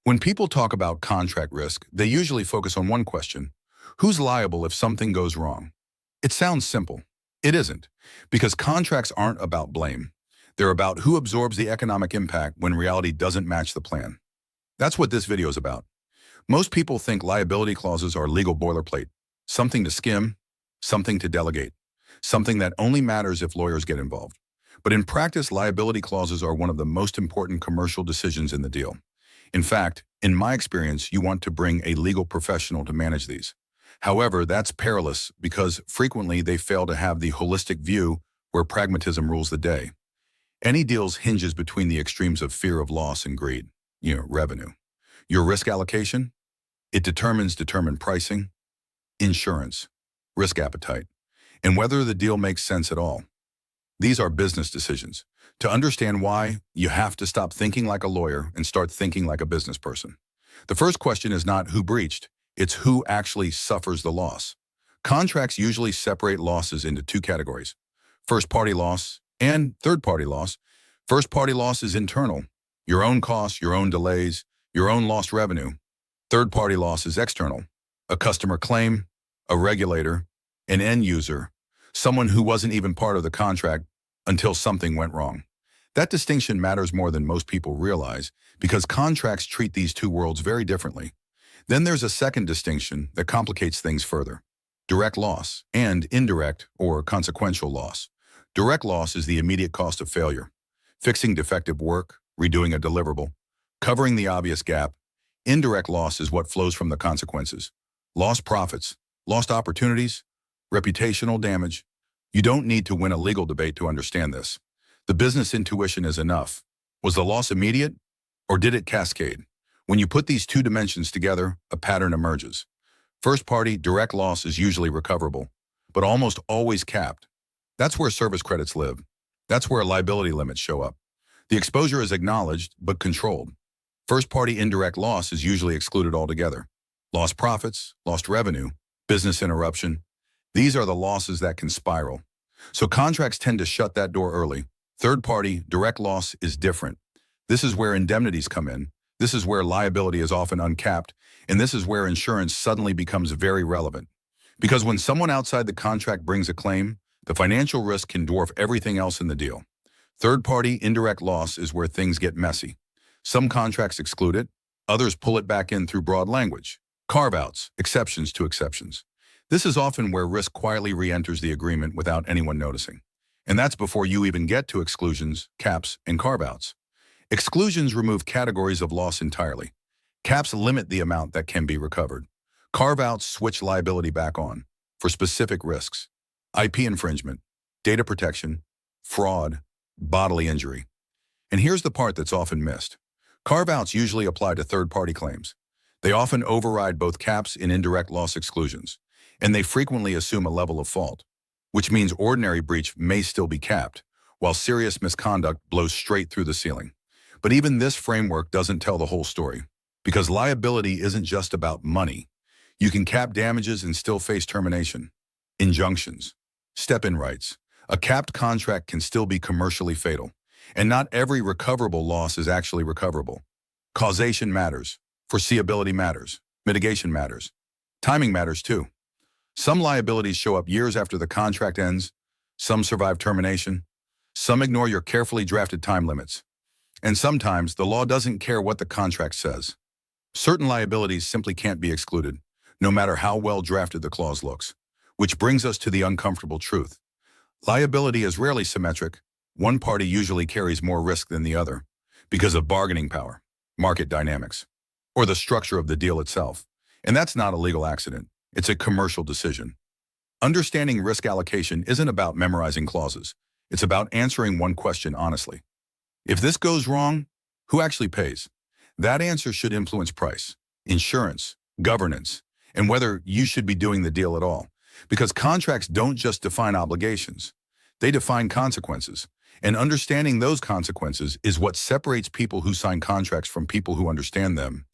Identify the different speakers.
Speaker 1: When people talk about contract risk, they usually focus on one question: who's liable if something goes wrong? It sounds simple. It isn't, because contracts aren't about blame. They're about who absorbs the economic impact when reality doesn't match the plan. That's what this video is about. Most people think liability clauses are legal boilerplate, something to skim, something to delegate, something that only matters if lawyers get involved. But in practice, liability clauses are one of the most important commercial decisions in the deal. In fact, in my experience, you want to bring a legal professional to manage these. However, that's perilous because frequently they fail to have the holistic view where pragmatism rules the day. Any deal hinges between the extremes of fear of loss and greed, revenue. Your risk allocation, it determines pricing, insurance, risk appetite, and whether the deal makes sense at all. These are business decisions. To understand why, you have to stop thinking like a lawyer and start thinking like a business person. The first question is not who breached, it's who actually suffers the loss. Contracts usually separate losses into two categories: first-party loss and third-party loss. First-party loss is internal, your own costs, your own delays, your own lost revenue. Third-party loss is external, a customer claim, a regulator, an end user, someone who wasn't even part of the contract until something went wrong. That distinction matters more than most people realize because contracts treat these two worlds very differently. Then there's a second distinction that complicates things further: direct loss and indirect or consequential loss. Direct loss is the immediate cost of failure: fixing defective work, redoing a deliverable, covering the obvious gap. Indirect loss is what flows from the consequences: lost profits, lost opportunities, reputational damage. You don't need to win a legal debate to understand this. The business intuition is enough. Was the loss immediate, or did it cascade? When you put these two dimensions together, a pattern emerges. First-party direct loss is usually recoverable, but almost always capped. That's where service credits live. That's where liability limits show up. The exposure is acknowledged, but controlled. First-party indirect loss is usually excluded altogether. Lost profits, lost revenue, business interruption. These are the losses that can spiral. So contracts tend to shut that door early. Third-party direct loss is different. This is where indemnities come in. This is where liability is often uncapped, and this is where insurance suddenly becomes very relevant. Because when someone outside the contract brings a claim, the financial risk can dwarf everything else in the deal. Third-party indirect loss is where things get messy. Some contracts exclude it, others pull it back in through broad language. Carve-outs, exceptions to exceptions. This is often where risk quietly re-enters the agreement without anyone noticing. And that's before you even get to exclusions, caps, and carve-outs. Exclusions remove categories of loss entirely. Caps limit the amount that can be recovered. Carve-outs switch liability back on for specific risks: IP infringement, data protection, fraud, bodily injury. And here's the part that's often missed. Carve-outs usually apply to third-party claims. They often override both caps and indirect loss exclusions, and they frequently assume a level of fault, which means ordinary breach may still be capped, while serious misconduct blows straight through the ceiling. But even this framework doesn't tell the whole story, because liability isn't just about money. You can cap damages and still face termination. Injunctions, step-in rights. A capped contract can still be commercially fatal, and not every recoverable loss is actually recoverable. Causation matters, foreseeability matters, mitigation matters. Timing matters too. Some liabilities show up years after the contract ends, some survive termination, some ignore your carefully drafted time limits. And sometimes the law doesn't care what the contract says. Certain liabilities simply can't be excluded, no matter how well drafted the clause looks. Which brings us to the uncomfortable truth. Liability is rarely symmetric. One party usually carries more risk than the other because of bargaining power, market dynamics, or the structure of the deal itself. And that's not a legal accident. It's a commercial decision. Understanding risk allocation isn't about memorizing clauses. It's about answering one question honestly. If this goes wrong, who actually pays? That answer should influence price, insurance, governance, and whether you should be doing the deal at all. Because contracts don't just define obligations, they define consequences. And understanding those consequences is what separates people who sign contracts from people who understand them